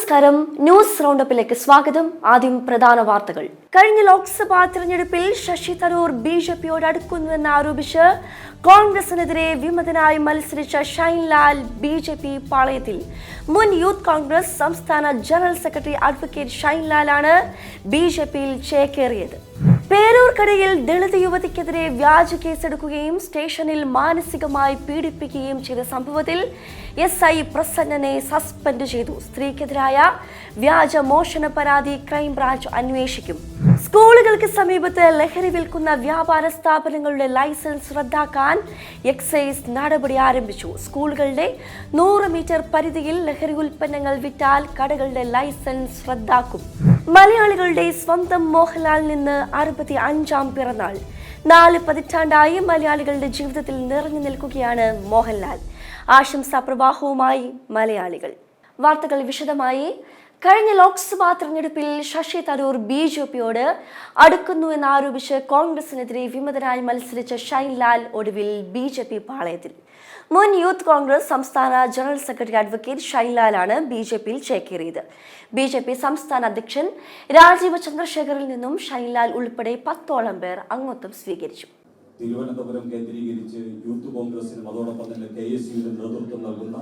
നമസ്കാരം, ന്യൂസ് റൗണ്ടപ്പിലേക്ക് സ്വാഗതം. ആദ്യം പ്രധാന വാർത്തകൾ. കഴിഞ്ഞ ലോക്സഭാ തെരഞ്ഞെടുപ്പിൽ ശശി തരൂർ ബിജെപിയോട് അടുക്കുന്നുവെന്ന് ആരോപിച്ച് കോൺഗ്രസിനെതിരെ വിമതനായി മത്സരിച്ച ഷൈൻലാൽ ബിജെപി പാളയത്തിൽ. മുൻ യൂത്ത് കോൺഗ്രസ് സംസ്ഥാന ജനറൽ സെക്രട്ടറി അഡ്വക്കേറ്റ് ഷൈൻലാലാണ് ബിജെപിയിൽ ചേക്കേറിയത്. പേരൂർക്കടയിൽ ദളിത് യുവതിക്കെതിരെ വ്യാജ കേസെടുക്കുകയും സ്റ്റേഷനിൽ മാനസികമായി പീഡിപ്പിക്കുകയും ചെയ്ത സംഭവത്തിൽ SI പ്രസന്നനെ സസ്പെൻഡ് ചെയ്തു. സ്ത്രീക്കെതിരായ വ്യാജ മോഷണ പരാതി ക്രൈംബ്രാഞ്ച് അന്വേഷിക്കും. സ്കൂളുകൾക്ക് സമീപത്ത് ലഹരി വിൽക്കുന്ന വ്യാപാര സ്ഥാപനങ്ങളുടെ ലൈസൻസ് റദ്ദാക്കാൻ എക്സൈസ് നടപടി ആരംഭിച്ചു. സ്കൂളുകളുടെ 100 മീറ്റർ പരിധിയിൽ ലഹരി ഉൽപ്പന്നങ്ങൾ വിറ്റാൽ കടകളുടെ ലൈസൻസ് റദ്ദാക്കും. മലയാളികളുടെ സ്വന്തം മോഹൻലാലിൽ നിന്ന് 65ാം പിറന്നാൾ. 4 പതിറ്റാണ്ടായി മലയാളികളുടെ ജീവിതത്തിൽ നിറഞ്ഞു നിൽക്കുകയാണ് മോഹൻലാൽ. ആശംസാ പ്രവാഹവുമായി മലയാളികൾ. വാർത്തകൾ വിശദമായി. കഴിഞ്ഞ ലോക്സഭാ തെരഞ്ഞെടുപ്പിൽ ശശി തരൂർ ബിജെപിയോട് അടുക്കുന്നുവെന്നാരോപിച്ച് കോൺഗ്രസിനെതിരെ വിമതനായി മത്സരിച്ച ഷൈൻലാൽ ഒടുവിൽ ബിജെപി പാളയത്തിൽ. മുൻ യൂത്ത് കോൺഗ്രസ് സംസ്ഥാന ജനറൽ സെക്രട്ടറി അഡ്വക്കേറ്റ് ഷൈൻലാലാണ് ബിജെപിയിൽ ചേക്കേറിയത്. ബിജെപി സംസ്ഥാന അധ്യക്ഷൻ രാജീവ് ചന്ദ്രശേഖറിൽ നിന്നും ഷൈൻലാൽ ഉൾപ്പെടെ 10ഓളം പേർ അംഗത്വം സ്വീകരിച്ചു. തിരുവനന്തപുരം കേന്ദ്രീകരിച്ച് യൂത്ത് കോൺഗ്രസിനും അതോടൊപ്പം തന്നെ KSUവിനും നേതൃത്വം നൽകുന്ന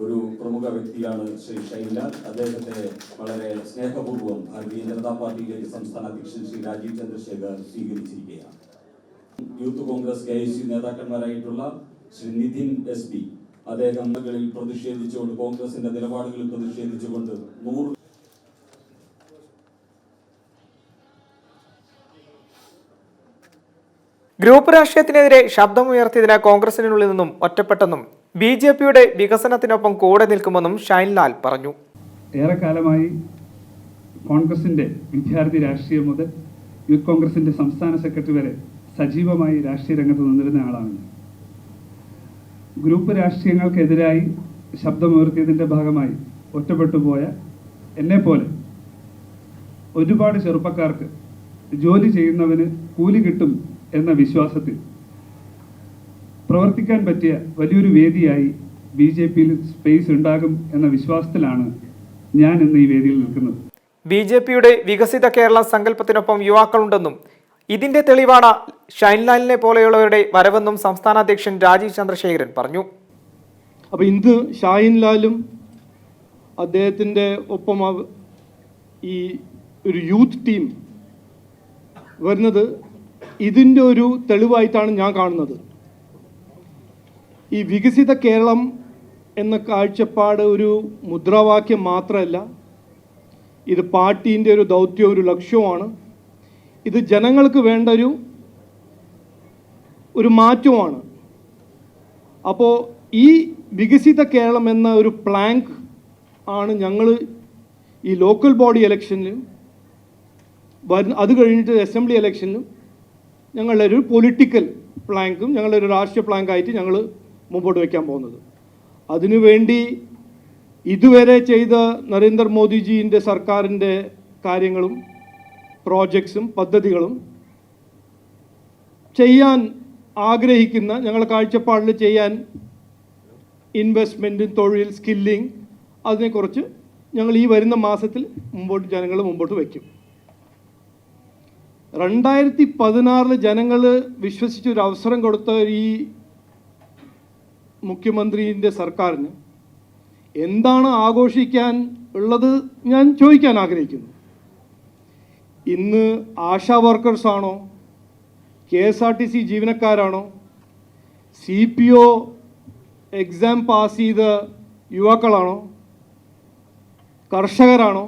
ഒരു പ്രമുഖ വ്യക്തിയാണ് ശ്രീ ഷൈൻലാൽ. അദ്ദേഹത്തെ വളരെ സ്നേഹപൂർവ്വം ഭാരതീയ ജനതാ പാർട്ടിയിലേക്ക് സംസ്ഥാന അധ്യക്ഷൻ ശ്രീ രാജീവ് ചന്ദ്രശേഖർ സ്വീകരിച്ചിരിക്കുകയാണ്. യൂത്ത് കോൺഗ്രസ് KSU നേതാക്കന്മാരായിട്ടുള്ള ശ്രീ നിതിൻ SP അദ്ദേഹങ്ങളിൽ പ്രതിഷേധിച്ചുകൊണ്ട് കോൺഗ്രസിന്റെ നിലപാടുകളിൽ പ്രതിഷേധിച്ചുകൊണ്ട് 100 ഗ്രൂപ്പ് രാഷ്ട്രീയത്തിനെതിരെ ശബ്ദമുയർത്തിയതിന് കോൺഗ്രസിനുള്ളിൽ നിന്നും ഒറ്റപ്പെട്ടെന്നും BJPയുടെ വികസനത്തിനൊപ്പം കൂടെ നിൽക്കുമെന്നും ഷൈൻലാൽ പറഞ്ഞു. ഏറെക്കാലമായി കോൺഗ്രസിൻ്റെ വിദ്യാർത്ഥി രാഷ്ട്രീയം മുതൽ യൂത്ത് കോൺഗ്രസിൻ്റെ സംസ്ഥാന സെക്രട്ടറി വരെ സജീവമായി രാഷ്ട്രീയ രംഗത്ത് നിന്നിരുന്ന ആളാണ്. ഗ്രൂപ്പ് രാഷ്ട്രീയങ്ങൾക്കെതിരായി ശബ്ദമുയർത്തിയതിൻ്റെ ഭാഗമായി ഒറ്റപ്പെട്ടുപോയ എന്നെപ്പോലെ ഒരുപാട് ചെറുപ്പക്കാർക്ക് ജോലി ചെയ്യുന്നവന് കൂലി കിട്ടും എന്ന വിശ്വാസത്തിൽ പ്രവർത്തിക്കാൻ പറ്റിയ വലിയൊരു വേദിയായി BJPയിൽ സ്പേസ് ഉണ്ടാകും എന്ന വിശ്വാസത്തിലാണ് ഞാൻ ഇന്ന് ഈ വേദിയിൽ നിൽക്കുന്നത്. BJPയുടെ വികസിത കേരള സങ്കല്പത്തിനൊപ്പം യുവാക്കളുണ്ടെന്നും ഇതിന്റെ തെളിവാണ് ഷൈൻലാലിനെ പോലെയുള്ളവരുടെ വരവെന്നും സംസ്ഥാന അധ്യക്ഷൻ രാജീവ് ചന്ദ്രശേഖരൻ പറഞ്ഞു. അപ്പോൾ ഇന്ന് ഷൈൻലാലും അദ്ദേഹത്തിൻ്റെ ഒപ്പം ഈ ഒരു യൂത്ത് ടീം വരുന്നത് ഇതിൻ്റെ ഒരു തെളിവായിട്ടാണ് ഞാൻ കാണുന്നത്. ഈ വികസിത കേരളം എന്ന കാഴ്ചപ്പാട് ഒരു മുദ്രാവാക്യം മാത്രമല്ല, ഇത് പാർട്ടീൻ്റെ ഒരു ദൗത്യവും ഒരു ലക്ഷ്യവുമാണ്. ഇത് ജനങ്ങൾക്ക് വേണ്ട ഒരു മാറ്റമാണ്. അപ്പോൾ ഈ വികസിത കേരളം എന്ന ഒരു പ്ലാങ്ക് ആണ് ഞങ്ങൾ ഈ ലോക്കൽ ബോഡി ഇലക്ഷനിലും അത് കഴിഞ്ഞിട്ട് അസംബ്ലി ഇലക്ഷനിലും ഞങ്ങളുടെ ഒരു പൊളിറ്റിക്കൽ പ്ലാങ്കും ഞങ്ങളുടെ ഒരു രാഷ്ട്രീയ പ്ലാങ്കായിട്ട് ഞങ്ങൾ മുമ്പോട്ട് വയ്ക്കാൻ പോകുന്നത്. അതിനുവേണ്ടി ഇതുവരെ ചെയ്ത നരേന്ദ്രമോദിജീൻ്റെ സർക്കാരിൻ്റെ കാര്യങ്ങളും പ്രോജക്ട്സും പദ്ധതികളും ചെയ്യാൻ ആഗ്രഹിക്കുന്ന ഞങ്ങളുടെ കാഴ്ചപ്പാടിൽ ചെയ്യാൻ ഇൻവെസ്റ്റ്മെൻറ്റ്, തൊഴിൽ, സ്കില്ലിംഗ് അതിനെക്കുറിച്ച് ഞങ്ങൾ ഈ വരുന്ന മാസത്തിൽ ജനങ്ങൾ മുമ്പോട്ട് വയ്ക്കും. 2016 ജനങ്ങൾ വിശ്വസിച്ചൊരു അവസരം കൊടുത്ത ഈ മുഖ്യമന്ത്രിൻ്റെ സർക്കാരിന് എന്താണ് ആഘോഷിക്കാൻ ഉള്ളത് ഞാൻ ചോദിക്കാൻ ആഗ്രഹിക്കുന്നു. ഇന്ന് ആശാ വർക്കേഴ്സാണോ, KSRTC ജീവനക്കാരാണോ, CPO എക്സാം പാസ് ചെയ്ത യുവാക്കളാണോ, കർഷകരാണോ?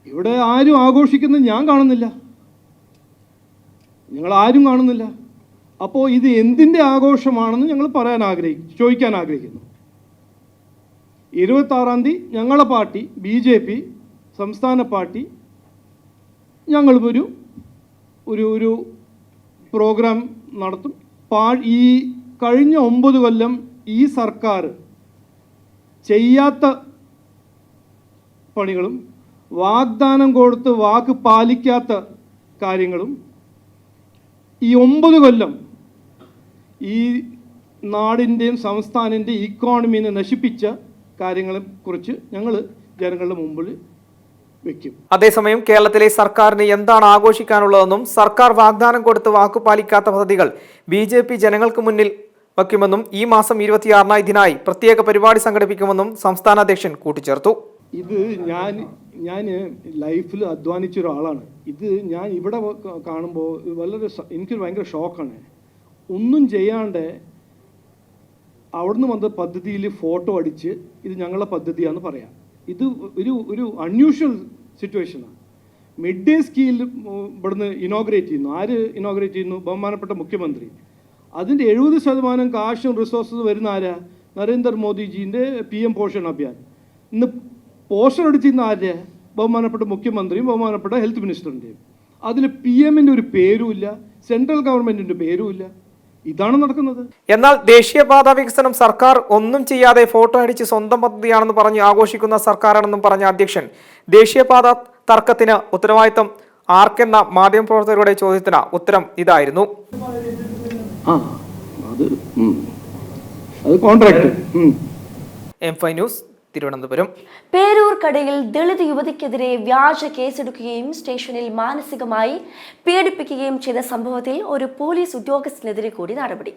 ഇവിടെ ആരും ആഘോഷിക്കുന്നത് ഞാൻ കാണുന്നില്ല, ഞങ്ങളാരും കാണുന്നില്ല. അപ്പോൾ ഇത് എന്തിൻ്റെ ആഘോഷമാണെന്ന് ഞങ്ങൾ ചോദിക്കാൻ ആഗ്രഹിക്കുന്നു. 26-ാം തീയതി ഞങ്ങളുടെ പാർട്ടി BJP സംസ്ഥാന പാർട്ടി ഞങ്ങൾ ഒരു പ്രോഗ്രാം നടത്തും. ഈ കഴിഞ്ഞ 9 കൊല്ലം ഈ സർക്കാർ ചെയ്യാത്ത പണികളും വാഗ്ദാനം കൊടുത്ത് വാക്ക് പാലിക്കാത്ത കാര്യങ്ങളും ഈ 9 കൊല്ലം ഈ നാടിൻ്റെയും സംസ്ഥാനത്തിൻ്റെ ഇക്കോണമിനെ നശിപ്പിച്ച കാര്യങ്ങളെ കുറിച്ച് ഞങ്ങൾ ജനങ്ങളുടെ മുമ്പിൽ വയ്ക്കും. അതേസമയം കേരളത്തിലെ സർക്കാരിന് എന്താണ് ആഘോഷിക്കാനുള്ളതെന്നും സർക്കാർ വാഗ്ദാനം കൊടുത്ത് വാക്കുപാലിക്കാത്ത പദ്ധതികൾ BJP ജനങ്ങൾക്ക് മുന്നിൽ വയ്ക്കുമെന്നും ഈ മാസം 26-ന് ഇതിനായി പ്രത്യേക പരിപാടി സംഘടിപ്പിക്കുമെന്നും സംസ്ഥാന അധ്യക്ഷൻ കൂട്ടിച്ചേർത്തു. ഇത് ഞാൻ ലൈഫിൽ അധ്വാനിച്ച ഒരാളാണ്. ഇത് ഞാൻ ഇവിടെ കാണുമ്പോൾ എനിക്കൊരു ഭയങ്കര ഷോക്കാണ്. ഒന്നും ചെയ്യാണ്ട് അവിടുന്ന് വന്ന പദ്ധതിയിൽ ഫോട്ടോ അടിച്ച് ഇത് ഞങ്ങളുടെ പദ്ധതിയാണെന്ന് പറയാം. ഇത് ഒരു അൺയൂഷ്വൽ സിറ്റുവേഷനാണ്. മിഡ് ഡേ സ്കീം ഇവിടുന്ന് ഇനോഗ്രേറ്റ് ചെയ്യുന്നു. ആര് ഇനോഗ്രേറ്റ് ചെയ്യുന്നു? ബഹുമാനപ്പെട്ട മുഖ്യമന്ത്രി. അതിൻ്റെ 70% കാശും റിസോഴ്സസ് വരുന്ന ആരാ? നരേന്ദ്രമോദിജീൻ്റെ PM പോഷൺ അഭിയാൻ. ഇന്ന് പോസ്റ്റർ അടിച്ചിരുന്ന ആരുടെ? ബഹുമാനപ്പെട്ട മുഖ്യമന്ത്രിയും ബഹുമാനപ്പെട്ട ഹെൽത്ത് മിനിസ്റ്ററിൻ്റെയും. അതിൽ PM-ൻ്റെ ഒരു പേരുമില്ല, സെൻട്രൽ ഗവൺമെൻറ്റിൻ്റെ പേരുമില്ല. ഇതാണ് നടക്കുന്നത്. എന്നാൽ ദേശീയപാത വികസനം സർക്കാർ ഒന്നും ചെയ്യാതെ ഫോട്ടോ അടിച്ച് സ്വന്തം പദ്ധതിയാണെന്ന് പറഞ്ഞ് ആഘോഷിക്കുന്ന സർക്കാരാണെന്നും പറഞ്ഞ അധ്യക്ഷൻ ദേശീയപാത തർക്കത്തിന് ഉത്തരവാദിത്തം ആർക്കെന്ന മാധ്യമപ്രവർത്തകരുടെ ചോദ്യത്തിന് ഉത്തരം ഇതായിരുന്നു. M5 news, Thiruvananthapuram. പേരൂർക്കടയിൽ ദളിത് യുവതിക്കെതിരെ വ്യാജ കേസെടുക്കുകയും സ്റ്റേഷനിൽ മാനസികമായി പീഡിപ്പിക്കുകയും ചെയ്ത സംഭവത്തിൽ ഒരു പോലീസ് ഉദ്യോഗസ്ഥനെതിരെ കൂടി നടപടി.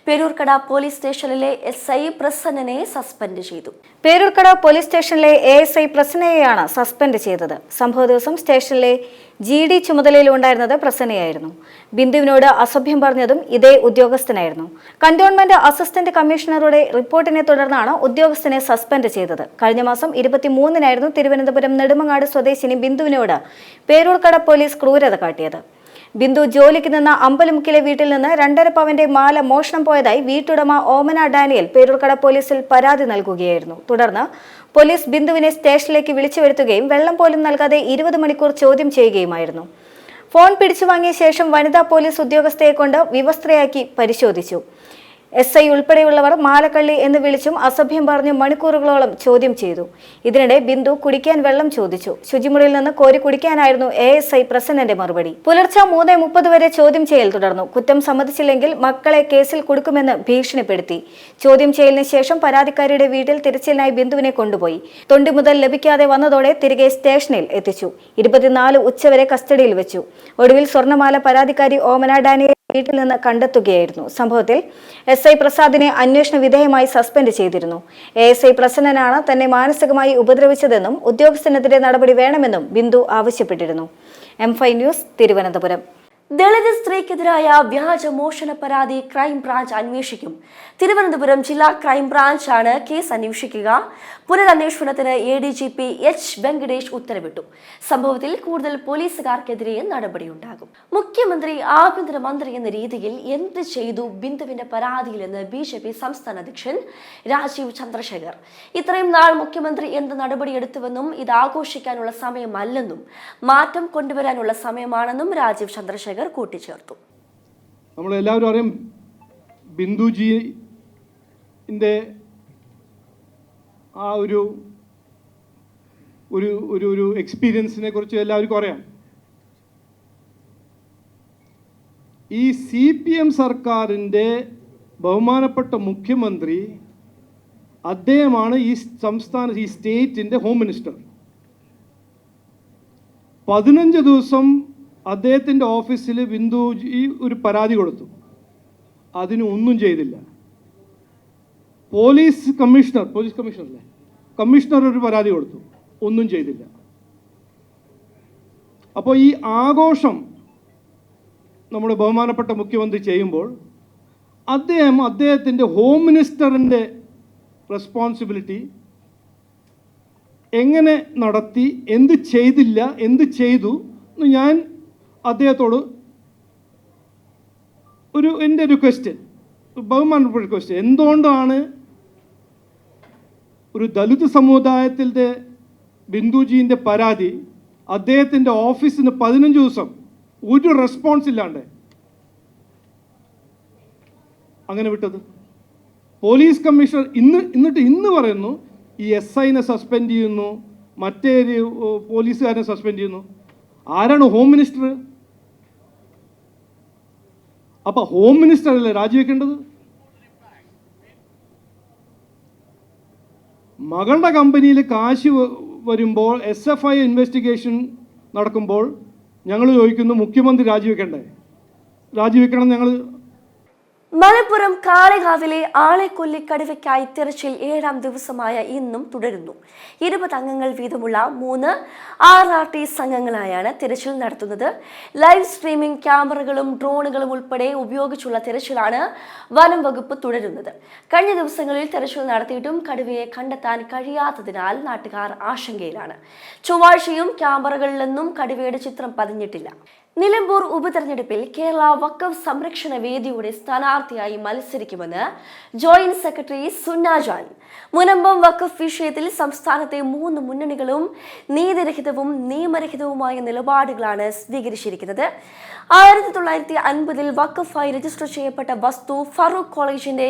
പേരൂർക്കട പോലീസ് സ്റ്റേഷനിലെ SI പ്രസന്നനെ സസ്പെൻഡ് ചെയ്തു. പേരൂർക്കട പോലീസ് സ്റ്റേഷനിലെ ASI പ്രസന്നയെയാണ് സസ്പെൻഡ് ചെയ്തത്. സംഭവ ദിവസം സ്റ്റേഷനിലെ GD ചുമതലയിലുണ്ടായിരുന്നത് പ്രസന്നയായിരുന്നു. ബിന്ദുവിനോട് അസഭ്യം പറഞ്ഞതും ഇതേ ഉദ്യോഗസ്ഥനായിരുന്നു. കന്റോൺമെന്റ് അസിസ്റ്റന്റ് കമ്മീഷണറുടെ റിപ്പോർട്ടിനെ തുടർന്നാണ് ഉദ്യോഗസ്ഥനെ സസ്പെൻഡ് ചെയ്തത്. കഴിഞ്ഞ മാസം 23-നായിരുന്നു തിരുവനന്തപുരം നെടുമങ്ങാട് സ്വദേശിനി ബിന്ദുവിനോട് പേരൂർക്കട പോലീസ് ക്രൂരത കാട്ടിയത്. ബിന്ദു ജോലിക്ക് നിന്ന അമ്പലമുക്കിലെ വീട്ടിൽ നിന്ന് 2.5 പവന്റെ മാല മോഷണം പോയതായി വീട്ടുടമ ഓമന ഡാനിയൽ പേരൂർക്കട പോലീസിൽ പരാതി നൽകുകയായിരുന്നു. തുടർന്ന് പോലീസ് ബിന്ദുവിനെ സ്റ്റേഷനിലേക്ക് വിളിച്ചു വരുത്തുകയും വെള്ളം പോലും നൽകാതെ 20 മണിക്കൂർ ചോദ്യം ചെയ്യുകയുമായിരുന്നു. ഫോൺ പിടിച്ചു വാങ്ങിയ ശേഷം വനിതാ പോലീസ് ഉദ്യോഗസ്ഥയെ കൊണ്ട് വിവസ്ത്രയാക്കി പരിശോധിച്ചു. SI ഉൾപ്പെടെയുള്ളവർ മാലക്കള്ളി എന്ന് വിളിച്ചും അസഭ്യം പറഞ്ഞ് മണിക്കൂറുകളോളം ചോദ്യം ചെയ്തു. ഇതിനിടെ ബിന്ദു കുടിക്കാൻ വെള്ളം ചോദിച്ചു. ശുചിമുറിയിൽ നിന്ന് കോരി കുടിക്കാനായിരുന്നു ASI പ്രസന്നന്റെ മറുപടി. പുലർച്ചെ 3:30 വരെ ചോദ്യം ചെയ്യൽ തുടർന്നു. കുറ്റം സമ്മതിച്ചില്ലെങ്കിൽ മക്കളെ കേസിൽ കൊടുക്കുമെന്ന് ഭീഷണിപ്പെടുത്തി. ചോദ്യം ചെയ്യലിന് ശേഷം പരാതിക്കാരിയുടെ വീട്ടിൽ തിരച്ചിലിനായി ബിന്ദുവിനെ കൊണ്ടുപോയി. തൊണ്ടി മുതൽ ലഭിക്കാതെ വന്നതോടെ തിരികെ സ്റ്റേഷനിൽ എത്തിച്ചു. 24 ഉച്ചവരെ കസ്റ്റഡിയിൽ വെച്ചു. ഒടുവിൽ സ്വർണ്ണമാല പരാതിക്കാരി ഓമന ഡാനിയെ വീട്ടിൽ നിന്ന് കണ്ടെത്തുകയായിരുന്നു. സംഭവത്തിൽ SI പ്രസാദിനെ അന്വേഷണ വിധേയമായി സസ്പെൻഡ് ചെയ്തിരുന്നു. ASI പ്രസന്നനാണ് തന്നെ മാനസികമായി ഉപദ്രവിച്ചതെന്നും ഉദ്യോഗസ്ഥനെതിരെ നടപടി വേണമെന്നും ബിന്ദു ആവശ്യപ്പെട്ടിരുന്നു. M5 news, Thiruvananthapuram. ദളിത് സ്ത്രീക്കെതിരായ വ്യാജ മോഷണ പരാതി ക്രൈംബ്രാഞ്ച് അന്വേഷിക്കും. തിരുവനന്തപുരം ജില്ലാ ക്രൈംബ്രാഞ്ചാണ് കേസ് അന്വേഷിക്കുക. പുനരന്വേഷണത്തിന് ADGP H വെങ്കടേഷ് ഉത്തരവിട്ടു. സംഭവത്തിൽ കൂടുതൽ പോലീസുകാർക്കെതിരെ നടപടിയുണ്ടാകും. മുഖ്യമന്ത്രി ആഭ്യന്തരമന്ത്രി എന്ന രീതിയിൽ എന്ത് ചെയ്തു ബിന്ദുവിന്റെ പരാതിയിലെന്ന് BJP സംസ്ഥാന അധ്യക്ഷൻ രാജീവ് ചന്ദ്രശേഖർ. ഇത്രയും നാൾ മുഖ്യമന്ത്രി എന്ത് നടപടിയെടുത്തുവെന്നും ഇത് ആഘോഷിക്കാനുള്ള സമയമല്ലെന്നും മാറ്റം കൊണ്ടുവരാനുള്ള സമയമാണെന്നും രാജീവ് ചന്ദ്രശേഖർ കൂട്ടിച്ചേർത്തു. നമ്മളെല്ലാവരും അറിയാം, ബിന്ദുജിന്റെ ആ ഒരു എക്സ്പീരിയൻസിനെ കുറിച്ച് എല്ലാവർക്കും അറിയാം. ഈ CPM സർക്കാരിൻ്റെ ബഹുമാനപ്പെട്ട മുഖ്യമന്ത്രി അദ്ദേഹമാണ് ഈ സ്റ്റേറ്റിൻ്റെ ഹോം മിനിസ്റ്റർ. 15 ദിവസം അദ്ദേഹത്തിൻ്റെ ഓഫീസിൽ ബിന്ദുജി ഒരു പരാതി കൊടുത്തു. അതിന് ഒന്നും ചെയ്തില്ല. പോലീസ് കമ്മീഷണർ ഒരു പരാതി കൊടുത്തു, ഒന്നും ചെയ്തില്ല. അപ്പോൾ ഈ ആഘോഷം നമ്മുടെ ബഹുമാനപ്പെട്ട മുഖ്യമന്ത്രി ചെയ്യുമ്പോൾ അദ്ദേഹത്തിൻ്റെ ഹോം മിനിസ്റ്ററിൻ്റെ റെസ്പോൺസിബിലിറ്റി എങ്ങനെ നടത്തി, എന്ത് ചെയ്തില്ല, എന്ത് ചെയ്തു എന്ന് ഞാൻ അദ്ദേഹത്തോട് എൻ്റെ റിക്വസ്റ്റ്, ബഹുമാനപ്പെട്ട റിക്വസ്റ്റ്, എന്തുകൊണ്ടാണ് ഒരു ദളിത് സമുദായത്തിൻ്റെ ബിന്ദുജീൻ്റെ പരാതി അദ്ദേഹത്തിൻ്റെ ഓഫീസിന് 15 ദിവസം ഒരു റെസ്പോൺസ് ഇല്ലാണ്ട് അങ്ങനെ വിട്ടത്? പോലീസ് കമ്മീഷണർ ഇന്ന് പറയുന്നു ഈ SIനെ സസ്പെൻഡ് ചെയ്യുന്നു, മറ്റൊരു പോലീസുകാരനെ സസ്പെൻഡ് ചെയ്യുന്നു. ആരാണ് ഹോം മിനിസ്റ്റർ? അപ്പം ഹോം മിനിസ്റ്റർ അല്ലേ രാജിവെക്കേണ്ടത്? മകളുടെ കമ്പനിയിൽ കാശ് വരുമ്പോൾ SFI ഇൻവെസ്റ്റിഗേഷൻ നടക്കുമ്പോൾ ഞങ്ങൾ ചോദിക്കുന്നു മുഖ്യമന്ത്രി രാജിവെക്കണ്ടേ? രാജിവെക്കണം. ഞങ്ങൾ മലപ്പുറം കാളികാവിലെ ആളെക്കൊല്ലി കടുവയ്ക്കായി തിരച്ചിൽ 7ാം ദിവസമായ ഇന്നും തുടരുന്നു. 20 അംഗങ്ങൾ വീതമുള്ള 3 RRT സംഘങ്ങളായാണ് തിരച്ചിൽ നടത്തുന്നത്. ലൈവ് സ്ട്രീമിംഗ് ക്യാമറകളും ഡ്രോണുകളും ഉൾപ്പെടെ ഉപയോഗിച്ചുള്ള തിരച്ചിലാണ് വനം വകുപ്പ് തുടരുന്നത്. കഴിഞ്ഞ ദിവസങ്ങളിൽ തിരച്ചിൽ നടത്തിയിട്ടും കടുവയെ കണ്ടെത്താൻ കഴിയാത്തതിനാൽ നാട്ടുകാർ ആശങ്കയിലാണ്. ചൊവ്വാഴ്ചയും ക്യാമറകളിൽ നിന്നും കടുവയുടെ ചിത്രം പതിഞ്ഞിട്ടില്ല. നിലമ്പൂർ ഉപതെരഞ്ഞെടുപ്പിൽ കേരള വഖഫ് സംരക്ഷണ വേദിയുടെ സ്ഥാനാർത്ഥിയായി മത്സരിക്കുമെന്ന് ജോയിന്റ് സെക്രട്ടറി സുന്നാജാൻ. മുനമ്പം വഖഫ് വിഷയത്തിൽ സംസ്ഥാനത്തെ 3 മുന്നണികളും നീതിരഹിതവും നിയമരഹിതവുമായ നിലപാടുകളാണ് സ്വീകരിച്ചിരിക്കുന്നത്. 1950 വഖഫായി രജിസ്റ്റർ ചെയ്യപ്പെട്ട വസ്തു ഫറൂഖ് കോളേജിന്റെ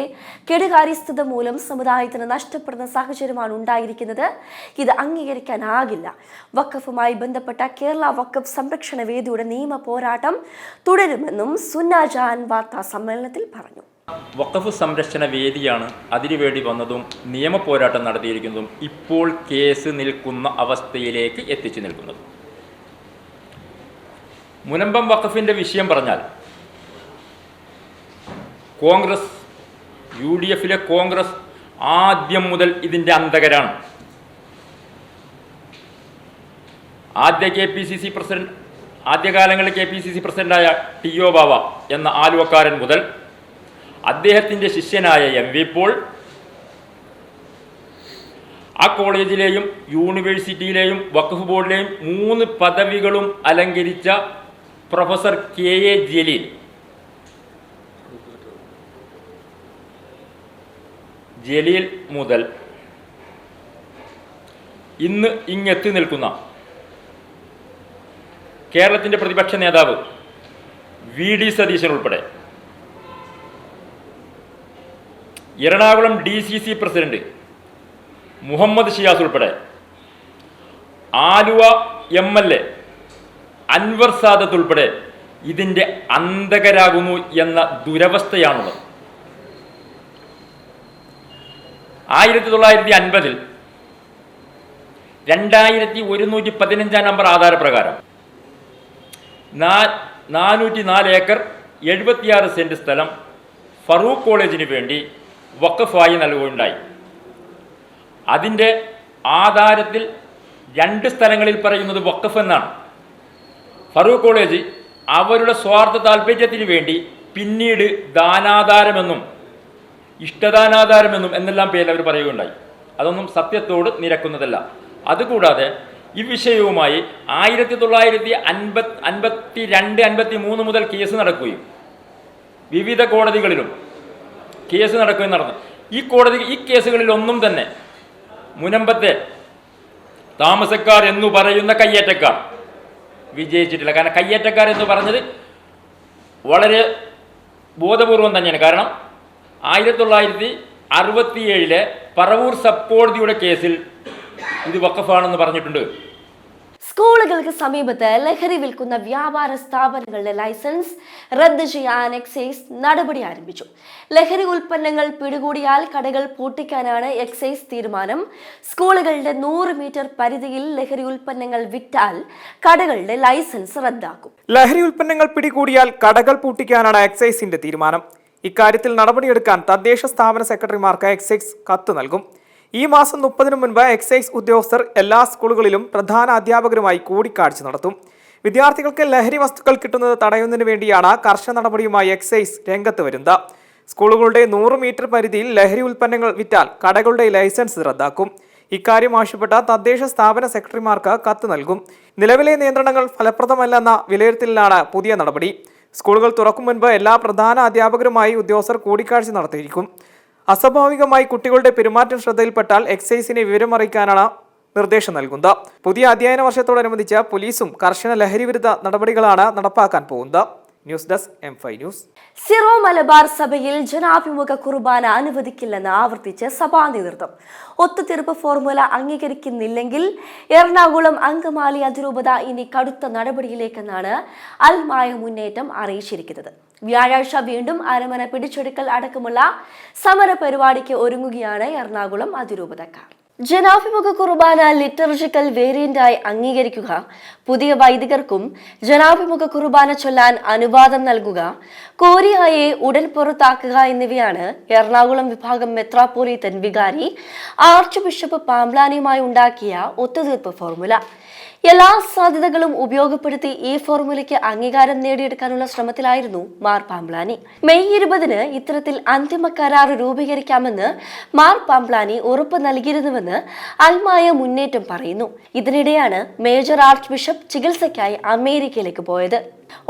കെടുകാര്യസ്ഥത മൂലം സമുദായത്തിന് നഷ്ടപ്പെടുന്ന സാഹചര്യമാണ് ഉണ്ടായിരിക്കുന്നത്. ഇത് അംഗീകരിക്കാനാകില്ല. വഖഫുമായി ബന്ധപ്പെട്ട കേരള വഖഫ് സംരക്ഷണ വേദിയുടെ നിയമ പോരാട്ടം തുടരുമെന്നും സുന്നാജാൻ വാർത്താ സമ്മേളനത്തിൽ പറഞ്ഞു. വഖഫ് സംരക്ഷണ വേദിയാണ് അതിനുവേണ്ടി വന്നതും നിയമ പോരാട്ടം നടത്തിയിരിക്കുന്നതും ഇപ്പോൾ കേസ് നിൽക്കുന്ന അവസ്ഥയിലേക്ക് എത്തിച്ചു നിൽക്കുന്നത്. മുനമ്പം വഖഫിൻ്റെ വിഷയം പറഞ്ഞാൽ കോൺഗ്രസ്, UDF-ലെ കോൺഗ്രസ് ആദ്യം മുതൽ ഇതിൻ്റെ അന്തകരാണ്. ആദ്യകാലങ്ങളിൽ KPCC പ്രസിഡന്റായ TO ബാവ എന്ന ആലുവക്കാരൻ മുതൽ അദ്ദേഹത്തിൻ്റെ ശിഷ്യനായ MV പോൾ, ആ കോളേജിലെയും യൂണിവേഴ്സിറ്റിയിലെയും വഖഫ് ബോർഡിലെയും 3 പദവികളും അലങ്കരിച്ച പ്രൊഫസർ KA ജലീൽ മുതൽ ഇന്ന് ഇങ്ങെത്തി നിൽക്കുന്ന കേരളത്തിൻ്റെ പ്രതിപക്ഷ നേതാവ് VD സതീശൻ ഉൾപ്പെടെ, എറണാകുളം DCC പ്രസിഡന്റ് മുഹമ്മദ് ഷിയാസ് ഉൾപ്പെടെ, ആലുവ MLA അൻവർ സാദത്ത് ഉൾപ്പെടെ ഇതിൻ്റെ അന്തകരാകുന്നു എന്ന ദുരവസ്ഥയാണുള്ളത്. 1950 2115 നമ്പർ ആധാരപ്രകാരം 404 ഏക്കർ 76 സെന്റ് സ്ഥലം ഫറൂഖ് കോളേജിന് വേണ്ടി വഖഫായി നൽകുകയുണ്ടായി. അതിൻ്റെ ആധാരത്തിൽ 2 സ്ഥലങ്ങളിൽ പറയുന്നത് വഖഫ് എന്നാണ്. ഫറൂഖ് കോളേജ് അവരുടെ സ്വാർത്ഥ താല്പര്യത്തിന് വേണ്ടി പിന്നീട് ദാനാധാരമെന്നും ഇഷ്ടദാനാധാരമെന്നും എന്നെല്ലാം പേരിൽ അവർ പറയുകയുണ്ടായി. അതൊന്നും സത്യത്തോട് നിരക്കുന്നതല്ല. അതുകൂടാതെ ഈ വിഷയവുമായി 1952-53 മുതൽ കേസ് നടക്കുകയും വിവിധ കോടതികളിലും കേസ് നടക്കുകയും നടന്നു. ഈ കേസുകളിലൊന്നും തന്നെ മുനമ്പത്തെ താമസക്കാർ എന്നു പറയുന്ന കയ്യേറ്റക്കാർ വിജയിച്ചിട്ടില്ല. കാരണം കയ്യേറ്റക്കാർ എന്ന് പറഞ്ഞത് വളരെ ബോധപൂർവം തന്നെയാണ്. കാരണം 1967 പറവൂർ സബ് കോടതിയുടെ കേസിൽ ഇത് വഖഫാണെന്ന് പറഞ്ഞിട്ടുണ്ട്. സ്കൂളുകൾക്ക് സമീപത്ത് ലഹരി വിൽക്കുന്ന വ്യാപാര സ്ഥാപനങ്ങളുടെ ലൈസൻസ് റദ്ദ് ചെയ്യാൻ എക്സൈസ് നടപടി ആരംഭിച്ചു. ലഹരി ഉൽപ്പന്നങ്ങൾ പിടികൂടിയാൽ കടകൾ പൂട്ടിക്കാനാണ് എക്സൈസ് തീരുമാനം. സ്കൂളുകളുടെ 100 മീറ്റർ പരിധിയിൽ ലഹരി ഉൽപ്പന്നങ്ങൾ വിറ്റാൽ കടകളുടെ ലൈസൻസ് റദ്ദാക്കും. ലഹരി ഉൽപ്പന്നങ്ങൾ പിടികൂടിയാൽ കടകൾ പൂട്ടിക്കാനാണ് എക്സൈസിന്റെ തീരുമാനം. ഇക്കാര്യത്തിൽ നടപടിയെടുക്കാൻ തദ്ദേശ സ്ഥാപന സെക്രട്ടറിമാർക്ക് എക്സൈസ് കത്ത് നൽകും. ഈ മാസം 30-ന് മുൻപ് എക്സൈസ് ഉദ്യോഗസ്ഥർ എല്ലാ സ്കൂളുകളിലും പ്രധാന അധ്യാപകരുമായി കൂടിക്കാഴ്ച നടത്തും. വിദ്യാർത്ഥികൾക്ക് ലഹരി വസ്തുക്കൾ കിട്ടുന്നത് തടയുന്നതിന് വേണ്ടിയാണ് കർശന നടപടിയുമായി എക്സൈസ് രംഗത്ത് വരുന്നത്. സ്കൂളുകളുടെ 100 മീറ്റർ പരിധിയിൽ ലഹരി ഉൽപ്പന്നങ്ങൾ വിറ്റാൽ കടകളുടെ ലൈസൻസ് റദ്ദാക്കും. ഇക്കാര്യം ആവശ്യപ്പെട്ട തദ്ദേശ സ്ഥാപന സെക്രട്ടറിമാർക്ക് കത്ത് നൽകും. നിലവിലെ നിയന്ത്രണങ്ങൾ ഫലപ്രദമല്ലെന്ന വിലയിരുത്തലിലാണ് പുതിയ നടപടി. സ്കൂളുകൾ തുറക്കും മുൻപ് എല്ലാ പ്രധാന അധ്യാപകരുമായി ഉദ്യോഗസ്ഥർ കൂടിക്കാഴ്ച നടത്തിയിരിക്കും. അസ്വാഭാവികമായി കുട്ടികളുടെ പെരുമാറ്റം ശ്രദ്ധയിൽപ്പെട്ടാൽ എക്സൈസിനെ വിവരമറിയിക്കാനാണ് നിർദ്ദേശം നൽകുന്നത്. പുതിയ അധ്യയന വർഷത്തോടനുബന്ധിച്ച് പോലീസും കർശന ലഹരിവിരുദ്ധ നടപടികളാണ് നടപ്പാക്കാൻ പോകുന്നത്. News desk M5 news. Syro Malabar സഭയിൽ ജനാഭിമുഖ കുർബാന അനുവദിക്കില്ലെന്ന് ആവർത്തിച്ച് സഭാ നേതൃത്വം. ഒത്തുതീർപ്പ് ഫോർമുല അംഗീകരിക്കുന്നില്ലെങ്കിൽ എറണാകുളം അങ്കമാലി അതിരൂപത ഇനി കടുത്ത നടപടിയിലേക്കെന്നാണ് അൽമായ മുന്നേറ്റം അറിയിച്ചിരിക്കുന്നത്. വ്യാഴാഴ്ച വീണ്ടും അരമന പിടിച്ചെടുക്കൽ അടക്കമുള്ള സമര പരിപാടിക്ക് ഒരുങ്ങുകയാണ് എറണാകുളം അതിരൂപതക്കാർ. ജനാഭിമുഖ കുർബാന ലിറ്റർജിക്കൽ വേരിയന്റായി അംഗീകരിക്കുക, പുതിയ വൈദികർക്കും ജനാഭിമുഖ കുർബാന ചൊല്ലാൻ അനുവാദം നൽകുക, കോരിയായെ ഉടൻ പുറത്താക്കുക എന്നിവയാണ് എറണാകുളം വിഭാഗം മെത്രാപ്പോലീത്തൻ വികാരി ആർച്ച് ബിഷപ്പ് പാംബ്ലാനിയുമായി ഉണ്ടാക്കിയ ഒത്തുതീർപ്പ് ഫോർമുല. എല്ലാ സാധ്യതകളും ഉപയോഗപ്പെടുത്തി ഈ ഫോർമുലയ്ക്ക് അംഗീകാരം നേടിയെടുക്കാനുള്ള ശ്രമത്തിലായിരുന്നു മാർ പാംബ്ലാനി. മെയ് 20 ഇത്തരത്തിൽ അന്തിമ കരാർ രൂപീകരിക്കാമെന്ന് മാർ പാംബ്ലാനി ഉറപ്പ് നൽകിയിരുന്നുവെന്ന് അൽമായ മുന്നേറ്റം പറയുന്നു. ഇതിനിടെയാണ് മേജർ ആർച്ച് ബിഷപ്പ് ചികിത്സയ്ക്കായി അമേരിക്കയിലേക്ക് പോയത്.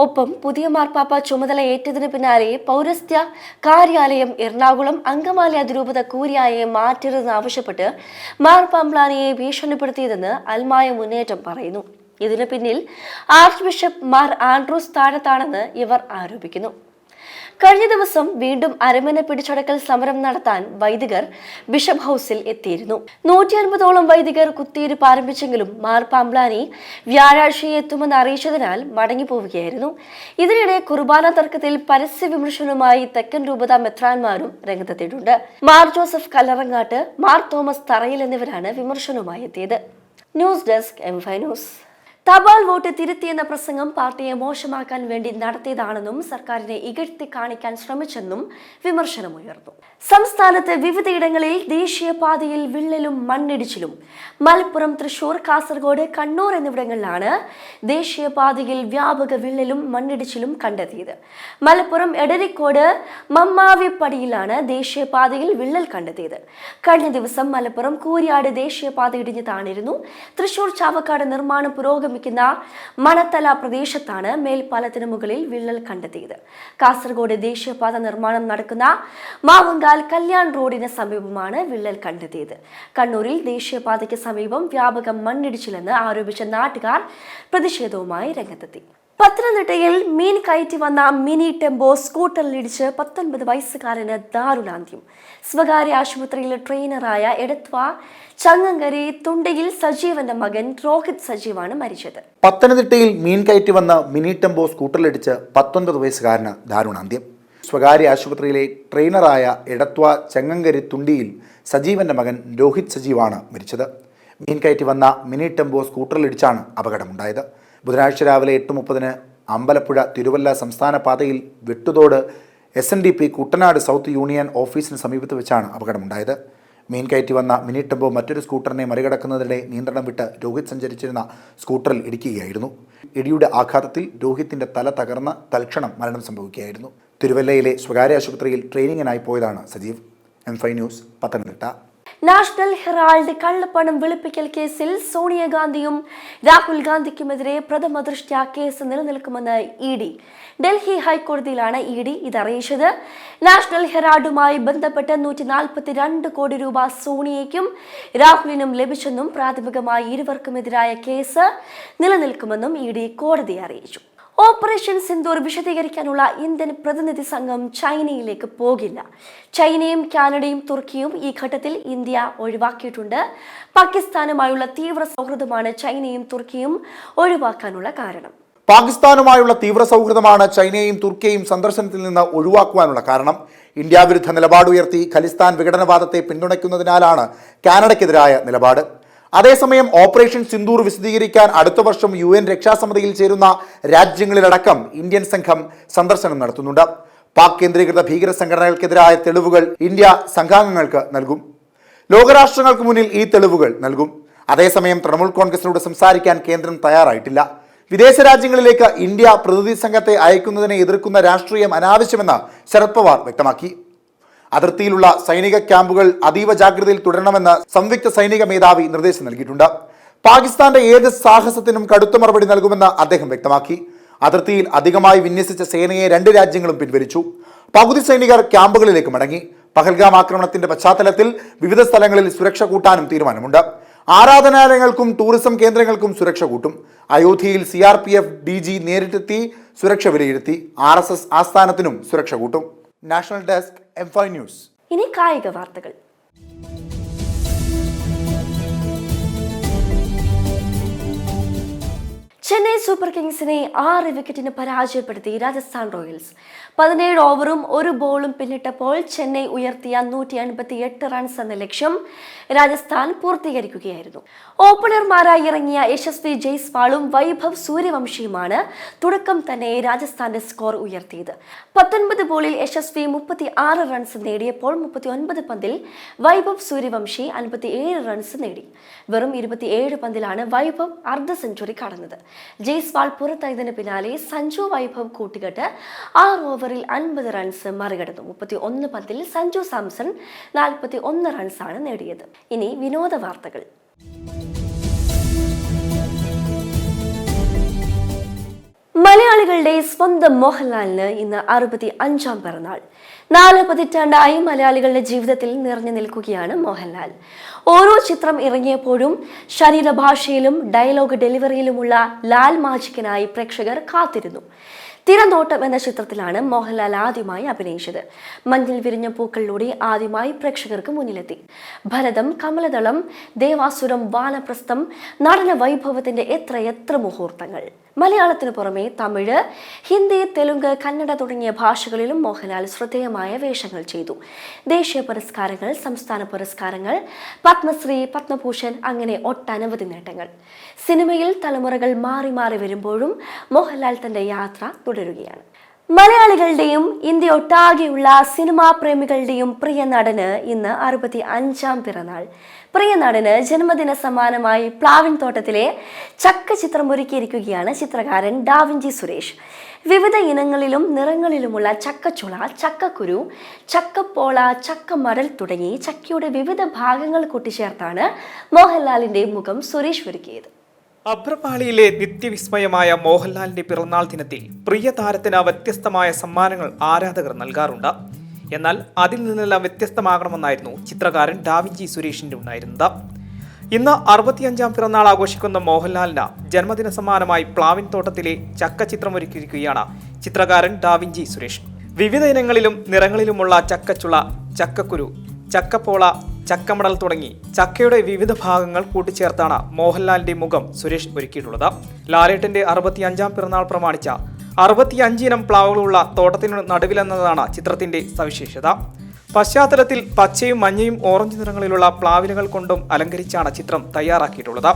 ഒപ്പം പുതിയ മാർപ്പാപ്പ ചുമതല ഏറ്റതിന് പിന്നാലെ പൗരസ്ത്യ കാര്യാലയം എറണാകുളം അങ്കമാലി അതിരൂപത കൂരിയായെ മാറ്റരുതെന്നാവശ്യപ്പെട്ട് മാർ പാംബ്ലാനിയെ ഭീഷണിപ്പെടുത്തിയതെന്ന് അൽമായ മുന്നേറ്റം പറയുന്നു. ഇതിനു പിന്നിൽ ആർച്ച് ബിഷപ്പ് മാർ ആൻഡ്രൂസ് താഴത്താണെന്ന് ഇവർ ആരോപിക്കുന്നു. കഴിഞ്ഞ ദിവസം വീണ്ടും അരമന പിടിച്ചടക്കൽ സമരം നടത്താൻ വൈദികർ ബിഷപ്പ് ഹൌസിൽ എത്തിയിരുന്നു. 150ഓളം വൈദികർ കുത്തിയിരിപ്പ് ആരംഭിച്ചെങ്കിലും മാർ പാംബ്ലാനി വ്യാഴാഴ്ച എത്തുമെന്ന് അറിയിച്ചതിനാൽ മടങ്ങിപ്പോവുകയായിരുന്നു. ഇതിനിടെ കുർബാന തർക്കത്തിൽ പരസ്യ വിമർശനവുമായി തെക്കൻ രൂപത മെത്രാൻമാരും രംഗത്തെത്തിയിട്ടുണ്ട്. മാർ ജോസഫ് കല്ലറങ്ങാട്ട്, മാർ തോമസ് തറയിൽ എന്നിവരാണ് വിമർശനവുമായി എത്തിയത്. News desk M5 news. തപാൽ വോട്ട് തിരുത്തിയെന്ന പ്രസംഗം പാർട്ടിയെ മോശമാക്കാൻ വേണ്ടി നടത്തിയതാണെന്നും സർക്കാരിനെ ഇകഴ്ത്തി കാണിക്കാൻ ശ്രമിച്ചെന്നും വിമർശനമുയർന്നു. സംസ്ഥാനത്ത് വിവിധയിടങ്ങളിൽ ദേശീയപാതയിൽ വിള്ളലും മണ്ണിടിച്ചിലും. മലപ്പുറം, തൃശൂർ, കാസർഗോഡ്, കണ്ണൂർ എന്നിവിടങ്ങളിലാണ് ദേശീയപാതയിൽ വ്യാപക വിള്ളലും മണ്ണിടിച്ചിലും കണ്ടെത്തിയത്. മലപ്പുറം എടരിക്കോട് മമ്മാവിപ്പടിയിലാണ് ദേശീയപാതയിൽ വിള്ളൽ കണ്ടെത്തിയത്. കഴിഞ്ഞ ദിവസം മലപ്പുറം കൂരിയാട് ദേശീയപാത ഇടിഞ്ഞ് താണിരുന്നു. തൃശൂർ ചാവക്കാട് നിർമ്മാണം പുരോഗമിക്കുന്ന മണത്തല പ്രദേശത്താണ് മേൽപ്പാലത്തിന് മുകളിൽ വിള്ളൽ കണ്ടെത്തിയത്. കാസർഗോഡ് ദേശീയപാത നിർമ്മാണം നടക്കുന്ന മാവുങ്കാൽ കല്യാൺ റോഡിന് സമീപമാണ് വിള്ളൽ കണ്ടെത്തിയത്. കണ്ണൂരിൽ ദേശീയപാതയ്ക്ക് സമീപം വ്യാപക മണ്ണിടിച്ചിലെന്ന് ആരോപിച്ച നാട്ടുകാർ പ്രതിഷേധവുമായി രംഗത്തെത്തി. പത്തനംതിട്ടയിൽ മീൻ കയറ്റി വന്ന മിനി ടെമ്പോ സ്കൂട്ടറിലിടിച്ച് 19 വയസ്സുകാരന് ദാരുണാന്ത്യം. സ്വകാര്യ ആശുപത്രിയിലെ ട്രെയിനറായ എടത്വ ചങ്ങങ്കരി തുണ്ടയിൽ സജീവന്റെ മകൻ രോഹിത് സജീവാണ് മരിച്ചത്. പത്തനംതിട്ടയിൽ മീൻ കയറ്റി വന്ന മിനി ടെമ്പോ സ്കൂട്ടറിലിടിച്ച് 19 വയസ്സുകാരന് ദാരുണാന്ത്യം. സ്വകാര്യ ആശുപത്രിയിലെ ട്രെയിനറായ എടത്വ ചങ്ങങ്കരി തുണ്ടിയിൽ സജീവന്റെ മകൻ രോഹിത് സജീവാണ് മരിച്ചത്. മീൻ കയറ്റി വന്ന മിനി ടെമ്പോ സ്കൂട്ടറിലിടിച്ചാണ് അപകടമുണ്ടായത്. ബുധനാഴ്ച രാവിലെ 8:30 അമ്പലപ്പുഴ തിരുവല്ല സംസ്ഥാന പാതയിൽ വെട്ടുതോട് SNDP കുട്ടനാട് സൗത്ത് യൂണിയൻ ഓഫീസിന് സമീപത്ത് വെച്ചാണ് അപകടമുണ്ടായത്. മീൻ കയറ്റി വന്ന മിനി ടെമ്പോ മറ്റൊരു സ്കൂട്ടറിനെ മറികടക്കുന്നതിനിടെ നിയന്ത്രണം വിട്ട് രോഹിത് സഞ്ചരിച്ചിരുന്ന സ്കൂട്ടറിൽ ഇടിക്കുകയായിരുന്നു. ഇടിയുടെ ആഘാതത്തിൽ രോഹിത്തിന്റെ തല തകർന്ന് തൽക്ഷണം മരണം സംഭവിക്കുകയായിരുന്നു. തിരുവല്ലയിലെ സ്വകാര്യ ആശുപത്രിയിൽ ട്രെയിനിങ്ങിനായി പോയതാണ് സജീവ്. M5 news, Pathanamthitta. നാഷണൽ ഹെറാൾഡ് കള്ളപ്പണം വെളുപ്പിക്കൽ കേസിൽ സോണിയാഗാന്ധിയും രാഹുൽ ഗാന്ധിക്കുമെതിരെ പ്രഥമ ദൃഷ്ട്യാ കേസ് നിലനിൽക്കുമെന്ന് ED. ഡൽഹി ഹൈക്കോടതിയിലാണ് ED ഇതറിയിച്ചത്. നാഷണൽ ഹെറാൾഡുമായി ബന്ധപ്പെട്ട് 142 കോടി രൂപ സോണിയയ്ക്കും രാഹുലിനും ലഭിച്ചെന്നും പ്രാഥമികമായി ഇരുവർക്കുമെതിരായ കേസ് നിലനിൽക്കുമെന്നും ED കോടതിയെ അറിയിച്ചു. ഓപ്പറേഷൻ സിന്ദൂർ വിശദീകരിക്കാനുള്ള ഇന്ത്യൻ പ്രതിനിധി സംഘം ചൈനയിലേക്ക് പോകില്ല. ചൈനയും കാനഡയും തുർക്കിയും ഈ ഘട്ടത്തിൽ ഇന്ത്യ ഒഴിവാക്കിയിട്ടുണ്ട്. പാകിസ്ഥാനുമായുള്ള തീവ്ര സൗഹൃദമാണ് ചൈനയും തുർക്കിയും ഒഴിവാക്കാനുള്ള കാരണം. പാകിസ്ഥാനുമായുള്ള തീവ്ര സൗഹൃദമാണ് ചൈനയും തുർക്കിയെയും സന്ദർശനത്തിൽ നിന്ന് ഒഴിവാക്കുവാനുള്ള കാരണം. ഇന്ത്യ വിരുദ്ധ നിലപാടുയർത്തി ഖലിസ്ഥാൻ വിഘടനവാദത്തെ പിന്തുണയ്ക്കുന്നതിനാലാണ് കാനഡയ്ക്കെതിരായ നിലപാട്. അതേസമയം ഓപ്പറേഷൻ സിന്ദൂർ വിശദീകരിക്കാൻ അടുത്ത വർഷം UN രക്ഷാസമിതിയിൽ ചേരുന്ന രാജ്യങ്ങളിലടക്കം ഇന്ത്യൻ സംഘം സന്ദർശനം നടത്തുന്നുണ്ട്. പാക് കേന്ദ്രീകൃത ഭീകര സംഘടനകൾക്കെതിരായ തെളിവുകൾ ഇന്ത്യ സംഘാംഗങ്ങൾക്ക് നൽകും. ലോകരാഷ്ട്രങ്ങൾക്ക് മുന്നിൽ ഈ തെളിവുകൾ നൽകും. അതേസമയം തൃണമൂൽ കോൺഗ്രസിനോട് സംസാരിക്കാൻ കേന്ദ്രം തയ്യാറായിട്ടില്ല. വിദേശ രാജ്യങ്ങളിലേക്ക് ഇന്ത്യ പ്രതിനിധി സംഘത്തെ അയക്കുന്നതിനെ എതിർക്കുന്ന രാഷ്ട്രീയം അനാവശ്യമെന്ന് ശരത് പവാർ വ്യക്തമാക്കി. അതിർത്തിയിലുള്ള സൈനിക ക്യാമ്പുകൾ അതീവ ജാഗ്രതയിൽ തുടരണമെന്ന് സംയുക്ത സൈനിക മേധാവി നിർദ്ദേശം നൽകിയിട്ടുണ്ട്. പാകിസ്ഥാന്റെ ഏത് സാഹസത്തിനും കടുത്ത മറുപടി നൽകുമെന്ന് അദ്ദേഹം വ്യക്തമാക്കി. അതിർത്തിയിൽ അധികമായി വിന്യസിച്ച സേനയെ 2 രാജ്യങ്ങളും പിൻവലിച്ചു. പകുതി സൈനികർ ക്യാമ്പുകളിലേക്ക് മടങ്ങി. പഹൽഗാം ആക്രമണത്തിന്റെ പശ്ചാത്തലത്തിൽ വിവിധ സ്ഥലങ്ങളിൽ സുരക്ഷ കൂട്ടാനും തീരുമാനമുണ്ട്. ആരാധനാലയങ്ങൾക്കും ടൂറിസം കേന്ദ്രങ്ങൾക്കും സുരക്ഷ കൂട്ടും. അയോധ്യയിൽ CRPF DG നേരിട്ടെത്തി സുരക്ഷ വിലയിരുത്തി. RSS ആസ്ഥാനത്തിനും സുരക്ഷ കൂട്ടും. National desk, M5 news. ഇനി കായിക വാർത്തകൾ. ചെന്നൈ സൂപ്പർ കിങ്സിനെ 6 വിക്കറ്റിന് പരാജയപ്പെടുത്തി രാജസ്ഥാൻ റോയൽസ്. 17 ഓവറും 1 ബോളും പിന്നിട്ടപ്പോൾ ചെന്നൈ ഉയർത്തിയ 188 റൺസ് എന്ന ലക്ഷ്യം രാജസ്ഥാൻ പൂർത്തീകരിക്കുകയായിരുന്നു. ഓപ്പണർമാരായി ഇറങ്ങിയ യശസ്വി ജയ്സ്വാളും വൈഭവ് സൂര്യവംശിയുമാണ് തുടക്കം തന്നെ രാജസ്ഥാന്റെ സ്കോർ ഉയർത്തിയത്. 19 ബോളിൽ യശസ്വി 36 റൺസ് നേടിയപ്പോൾ 39 പന്തിൽ വൈഭവ് സൂര്യവംശി 57 റൺസ് നേടി. വെറും 27 പന്തിലാണ് വൈഭവ് അർദ്ധ സെഞ്ചുറി കടന്നത്. ജയ്സ്വാൾ പുറത്തായതിന് പിന്നാലെ സഞ്ജു വൈഭവ് കൂട്ടുകെട്ട് 6 ഓവറിൽ 50 റൺസ് മറികടന്നു. 31 പന്തിൽ സഞ്ജു സാംസൺ 41 റൺസാണ് നേടിയത്. ഇനി വിനോദ വാർത്തകൾ. മലയാളികളുടെ സ്വന്തം മോഹൻലാലിന് ഇന്ന് 65-ാം പിറന്നാൾ. 4 പതിറ്റാണ്ടായി മലയാളികളുടെ ജീവിതത്തിൽ നിറഞ്ഞു നിൽക്കുകയാണ് മോഹൻലാൽ. ഓരോ ചിത്രം ഇറങ്ങിയപ്പോഴും ശരീരഭാഷയിലും ഡയലോഗ് ഡെലിവറിയിലുമുള്ള ലാൽ മാജിക്കിനായി പ്രേക്ഷകർ കാത്തിരുന്നു. തിരനോട്ടം എന്ന ചിത്രത്തിലാണ് മോഹൻലാൽ ആദ്യമായി അഭിനയിച്ചത്. മഞ്ഞിൽ വിരിഞ്ഞ പൂക്കളിലൂടെ ആദ്യമായി പ്രേക്ഷകർക്ക് മുന്നിലെത്തി. ഭരതം, കമലദളം, ദേവാസുരം, വാനപ്രസ്ഥം, നടന വൈഭവത്തിന്റെ എത്ര മുഹൂർത്തങ്ങൾ. മലയാളത്തിനു പുറമെ തമിഴ്, ഹിന്ദി, തെലുങ്ക്, കന്നഡ തുടങ്ങിയ ഭാഷകളിലും മോഹൻലാൽ ശ്രദ്ധേയമായ വേഷങ്ങൾ ചെയ്തു. ദേശീയ പുരസ്കാരങ്ങൾ, സംസ്ഥാന പുരസ്കാരങ്ങൾ, പത്മശ്രീ, പത്മഭൂഷൺ അങ്ങനെ ഒട്ടനവധി നേട്ടങ്ങൾ. സിനിമയിൽ തലമുറകൾ മാറി മാറി വരുമ്പോഴും മോഹൻലാൽ തന്റെ യാത്ര തുടരുകയാണ്. മലയാളികളുടെയും ഇന്ത്യ ഒട്ടാകെയുള്ള സിനിമാ പ്രേമികളുടെയും പ്രിയ നടന് ഇന്ന് 65-ാം പിറന്നാൾ. പ്രിയ നടന് ജന്മദിന സമ്മാനമായി പ്ലാവിൻ തോട്ടത്തിലെ ചക്ക ചിത്രം ഒരുക്കിയിരിക്കുകയാണ് ചിത്രകാരൻ ഡാവിഞ്ചി സുരേഷ്. വിവിധ ഇനങ്ങളിലും നിറങ്ങളിലുമുള്ള ചക്കച്ചുള, ചക്കക്കുരു, ചക്കപ്പോള, ചക്കമടൽ തുടങ്ങി ചക്കയുടെ വിവിധ ഭാഗങ്ങൾ കൂട്ടിച്ചേർത്താണ് മോഹൻലാലിന്റെ മുഖം സുരേഷ് ഒരുക്കിയത്. അഭ്രപാളിയിലെ നിത്യവിസ്മയമായ മോഹൻലാലിന്റെ പിറന്നാൾ ദിനത്തിൽ പ്രിയ താരത്തിന് വ്യത്യസ്തമായ സമ്മാനങ്ങൾ ആരാധകർ നൽകാറുണ്ട്. എന്നാൽ അതിൽ നിന്നെല്ലാം വ്യത്യസ്തമാകണമെന്നായിരുന്നു ചിത്രകാരൻ ഡാവിഞ്ചി സുരേഷിന്റെ ഉണ്ടായിരുന്നത്. ഇന്ന് 65-ാം പിറന്നാൾ ആഘോഷിക്കുന്ന മോഹൻലാലിന് ജന്മദിന സമ്മാനമായി പ്ലാവിൻ തോട്ടത്തിലെ ചക്ക ചിത്രമൊരുക്കിയിരിക്കുകയാണ് ചിത്രകാരൻ ഡാവിഞ്ചി സുരേഷ്. വിവിധ ഇനങ്ങളിലും നിറങ്ങളിലുമുള്ള ചക്കച്ചുള, ചക്കക്കുരു, ചക്കപ്പോള, ചക്കമടൽ തുടങ്ങി ചക്കയുടെ വിവിധ ഭാഗങ്ങൾ കൂട്ടിച്ചേർത്താണ് മോഹൻലാലിന്റെ മുഖം സുരേഷ് ഒരുക്കിയിട്ടുള്ളത്. ലാലേട്ടന്റെ 65-ാം പിറന്നാൾ പ്രമാണിച്ച 65 ഇനം പ്ലാവുകളുള്ള തോട്ടത്തിനു നടുവിലെന്നതാണ് ചിത്രത്തിന്റെ സവിശേഷത. പശ്ചാത്തലത്തിൽ പച്ചയും മഞ്ഞയും ഓറഞ്ച് നിറങ്ങളിലുള്ള പ്ലാവിലകൾ കൊണ്ടും അലങ്കരിച്ചാണ് ചിത്രം തയ്യാറാക്കിയിട്ടുള്ളത്.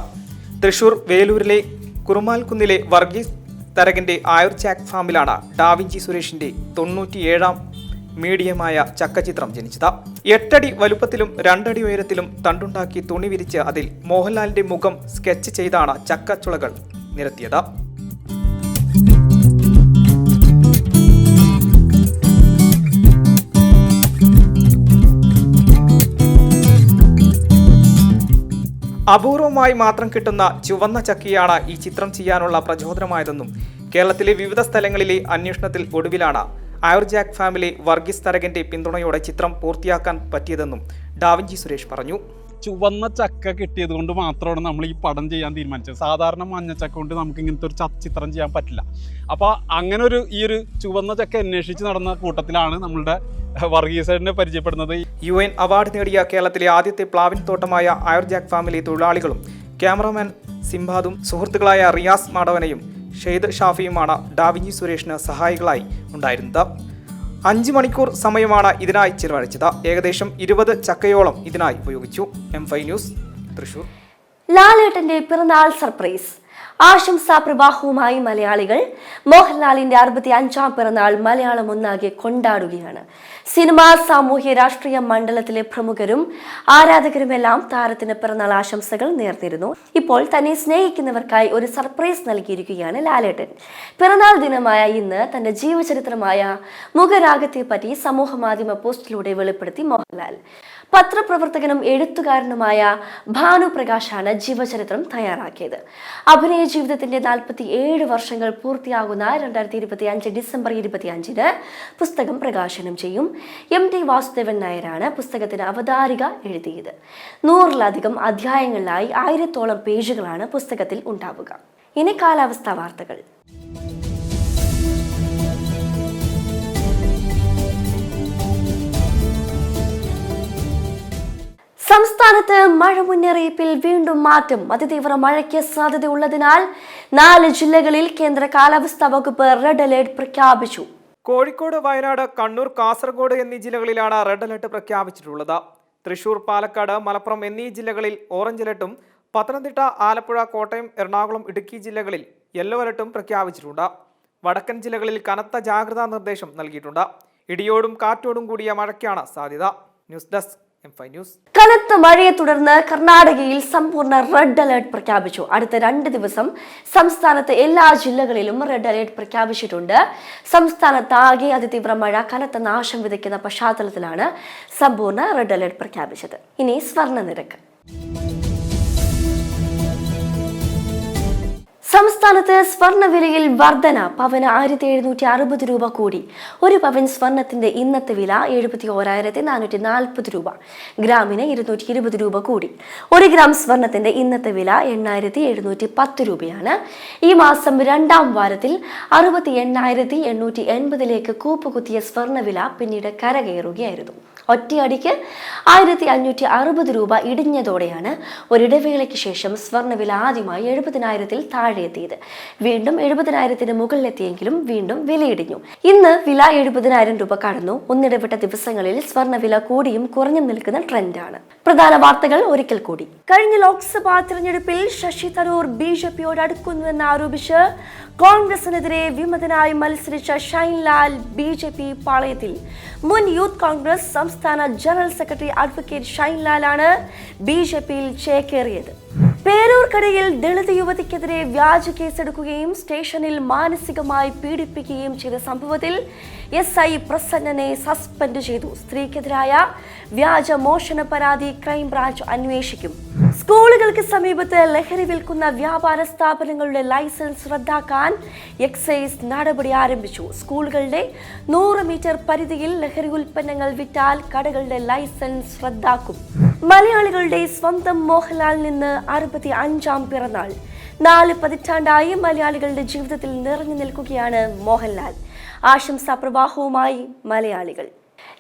തൃശൂർ വേലൂരിലെ കുറുമാൽക്കുന്നിലെ വർഗീസ് തരകന്റെ ആയുർചാക് ഫാമിലാണ് ഡാവിഞ്ചി സുരേഷിന്റെ 97-ാം മീഡിയമായ ചക്കചിത്രം ജനിച്ചത്. 8 അടി വലുപ്പത്തിലും 2 അടി ഉയരത്തിലും തണ്ടുണ്ടാക്കി തുണി വിരിച്ച് അതിൽ മോഹൻലാലിന്റെ മുഖം സ്കെച്ച് ചെയ്താണ് ചക്കച്ചുളകൾ നിരത്തിയത്. അപൂർവമായി മാത്രം കിട്ടുന്ന ചുവന്ന ചക്കയാണ് ഈ ചിത്രം ചെയ്യാനുള്ള പ്രചോദനമായതെന്നും കേരളത്തിലെ വിവിധ സ്ഥലങ്ങളിലെ അന്വേഷണത്തിൽ ഒടുവിലാണ് ആയുർജാക് ഫാമിലി വർഗീസ് തരകന്റെ പിന്തുണയോടെ ചിത്രം പൂർത്തിയാക്കാൻ പറ്റിയതെന്നും ഡാവിഞ്ചി സുരേഷ് പറഞ്ഞു. ചുവന്ന ചക്ക കിട്ടിയത് കൊണ്ട് മാത്രമാണ് നമ്മൾ ഈ പടം ചെയ്യാൻ തീരുമാനിച്ചത്. സാധാരണ മഞ്ഞച്ചക്ക കൊണ്ട് നമുക്ക് ഇങ്ങനത്തെ ഒരു ചിത്രം ചെയ്യാൻ പറ്റില്ല. അപ്പോൾ അങ്ങനെ ഈ ഒരു ചുവന്ന ചക്ക അന്വേഷിച്ച് നടന്ന കൂട്ടത്തിലാണ് നമ്മളുടെ വർഗീസിനെ പരിചയപ്പെടുന്നത്. UN അവാർഡ് നേടിയ കേരളത്തിലെ ആദ്യത്തെ പ്ലാവിൻ തോട്ടമായ ആയുർജാക് ഫാമിലി തൊഴിലാളികളും ക്യാമറമാൻ സിംബാദും സുഹൃത്തുക്കളായ റിയാസ് മാടവനയും ഷെയ്ദ് ഷാഫിയുമാണ് ഡാവിഞ്ചി സുരേഷിന് സഹായികളായി ഉണ്ടായിരുന്നത്. 5 മണിക്കൂർ സമയമാണ് ഇതിനായി ചിലവഴിച്ചത്. ഏകദേശം 20 ചക്കയോളം ഇതിനായി ഉപയോഗിച്ചു. M5 news, Thrissur. ലാലേട്ടന്റെ പിറന്നാൾ സർപ്രൈസ്. ആശംസാ പ്രവാഹവുമായി മലയാളികൾ. മോഹൻലാലിന്റെ 65-ാം പിറന്നാൾ മലയാളം ഒന്നാകെ കൊണ്ടാടുകയാണ്. സിനിമാ, സാമൂഹ്യ, രാഷ്ട്രീയ മണ്ഡലത്തിലെ പ്രമുഖരും ആരാധകരുമെല്ലാം താരത്തിന് പിറന്നാൾ ആശംസകൾ നേർന്നിരുന്നു. ഇപ്പോൾ തന്നെ സ്നേഹിക്കുന്നവർക്കായി ഒരു സർപ്രൈസ് നൽകിയിരിക്കുകയാണ് ലാലേട്ടൻ. പിറന്നാൾ ദിനമായ ഇന്ന് തന്റെ ജീവചരിത്രമായ മുഖരാഗത്തെ പറ്റി സമൂഹ മാധ്യമ പോസ്റ്റിലൂടെ വെളിപ്പെടുത്തി മോഹൻലാൽ. പത്രപ്രവർത്തകനും എഴുത്തുകാരനുമായ ഭാനു പ്രകാശാണ് ജീവചരിത്രം തയ്യാറാക്കിയത്. അഭിനയ ജീവിതത്തിന്റെ 47 വർഷങ്ങൾ പൂർത്തിയാകുന്ന 2025 ഡിസംബർ 25-ന് പുസ്തകം പ്രകാശനം ചെയ്യും. MT വാസുദേവൻ നായരാണ് പുസ്തകത്തിന് അവതാരിക എഴുതിയത്. 100-ലധികം അധ്യായങ്ങളിലായി 1000-ഓളം പേജുകളാണ് പുസ്തകത്തിൽ ഉണ്ടാവുക. ഇനി കാലാവസ്ഥാ വാർത്തകൾ. സംസ്ഥാനത്ത് മഴ മുന്നറിയിപ്പിൽ വീണ്ടും മാറ്റം. അതിതീവ്ര മഴയ്ക്ക് സാധ്യതയുള്ളതിനാൽ 4 ജില്ലകളിൽ കേന്ദ്ര കാലാവസ്ഥാ വകുപ്പ് റെഡ് അലേർട്ട് പ്രഖ്യാപിച്ചു. കോഴിക്കോട്, വയനാട്, കണ്ണൂർ, കാസർഗോഡ് എന്നീ ജില്ലകളിലാണ് റെഡ് അലർട്ട് പ്രഖ്യാപിച്ചിട്ടുള്ളത്. തൃശൂർ, പാലക്കാട്, മലപ്പുറം എന്നീ ജില്ലകളിൽ ഓറഞ്ച് അലർട്ടും പത്തനംതിട്ട, ആലപ്പുഴ, കോട്ടയം, എറണാകുളം, ഇടുക്കി ജില്ലകളിൽ യെല്ലോ അലർട്ടും പ്രഖ്യാപിച്ചിട്ടുണ്ട്. വടക്കൻ ജില്ലകളിൽ കനത്ത ജാഗ്രതാ നിർദ്ദേശം നൽകിയിട്ടുണ്ട്. ഇടിയോടും കാറ്റോടും കൂടിയ മഴയ്ക്കാണ് സാധ്യത. News desk M5 news. കനത്ത മഴയെ തുടർന്ന് കർണാടകയിൽ സമ്പൂർണ്ണ റെഡ് അലേർട്ട് പ്രഖ്യാപിച്ചു. അടുത്ത 2 ദിവസം സംസ്ഥാനത്തെ എല്ലാ ജില്ലകളിലും റെഡ് അലേർട്ട് പ്രഖ്യാപിച്ചിട്ടുണ്ട്. സംസ്ഥാനത്ത് ആകെ അതിതീവ്ര മഴ കനത്ത നാശം വിതയ്ക്കുന്ന പശ്ചാത്തലത്തിലാണ് സമ്പൂർണ്ണ റെഡ് അലേർട്ട് പ്രഖ്യാപിച്ചത്. ഇനി സ്വർണ്ണ നിരക്ക്. സംസ്ഥാനത്ത് സ്വർണ്ണവിലയിൽ വർധന. പവന് 1760 രൂപ കൂടി. ഒരു പവൻ സ്വർണത്തിന്റെ ഇന്നത്തെ വില 71,440 രൂപ. ഗ്രാമിന് 220 രൂപ കൂടി. 1 ഗ്രാം സ്വർണത്തിന്റെ ഇന്നത്തെ വില 8,710 രൂപയാണ്. ഈ മാസം 2ാം വാരത്തിൽ 68,880 കൂപ്പുകുത്തിയ സ്വർണ്ണവില പിന്നീട് കരകയറുകയായിരുന്നു. ഒറ്റയടിക്ക് 1,560 രൂപ ഇടിഞ്ഞതോടെയാണ് ഒരിടവേളയ്ക്ക് ശേഷം സ്വർണ്ണവില ആദ്യമായി 70,000-ൽ താഴെയെത്തിയത്. വീണ്ടും 70,000-ന് മുകളിലെത്തിയെങ്കിലും വീണ്ടും വിലയിടിഞ്ഞു. ഇന്ന് വില 70,000 രൂപ കടന്നു. ഒന്നിടവിട്ട ദിവസങ്ങളിൽ സ്വർണ്ണവില കൂടിയും കുറഞ്ഞും നിൽക്കുന്ന ട്രെൻഡാണ്. പ്രധാന വാർത്തകൾ ഒരിക്കൽ കൂടി. കഴിഞ്ഞ ലോക്സഭാ തിരഞ്ഞെടുപ്പിൽ ശശി തരൂർ BJPയോട് അടുക്കുന്നുവെന്ന് ആരോപിച്ച് കോൺഗ്രസിനെതിരെ വിമതനായി മത്സരിച്ച ഷൈൻലാൽ BJP പാളയത്തിൽ. മുൻ യൂത്ത് കോൺഗ്രസ് സംസ്ഥാന ജനറൽ സെക്രട്ടറി അഡ്വക്കേറ്റ് ഷൈൻലാലാണ് BJPയിൽ ചേക്കേറിയത്. പേരൂർക്കടയിൽ ദളിത് യുവതിക്കെതിരെ വ്യാജ കേസെടുക്കുകയും സ്റ്റേഷനിൽ മാനസികമായി പീഡിപ്പിക്കുകയും ചെയ്ത സംഭവത്തിൽ SI പ്രസന്നനെ സസ്പെൻഡ് ചെയ്തു. സ്ത്രീക്കെതിരായ വ്യാജ മോഷണ പരാതി ക്രൈംബ്രാഞ്ച് അന്വേഷിക്കും. സ്കൂളുകൾക്ക് സമീപത്ത് ലഹരി വിൽക്കുന്ന വ്യാപാര സ്ഥാപനങ്ങളുടെ ലൈസൻസ് റദ്ദാക്കാൻ എക്സൈസ് നടപടി ആരംഭിച്ചു. സ്കൂളുകളുടെ 100 മീറ്റർ പരിധിയിൽ ലഹരി ഉൽപ്പന്നങ്ങൾ വിറ്റാൽ കടകളുടെ ലൈസൻസ് റദ്ദാക്കും. മലയാളികളുടെ സ്വന്തം മോഹൻലാലിൽ നിന്ന് 65ാം പിറന്നാൾ. 4 പതിറ്റാണ്ടായി മലയാളികളുടെ ജീവിതത്തിൽ നിറഞ്ഞു നിൽക്കുകയാണ് മോഹൻലാൽ. ആശംസാ പ്രവാഹവുമായി മലയാളികൾ.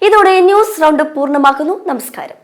ഇതോടെ ന്യൂസ് റൗണ്ട് പൂർണ്ണമാക്കുന്നു. നമസ്കാരം.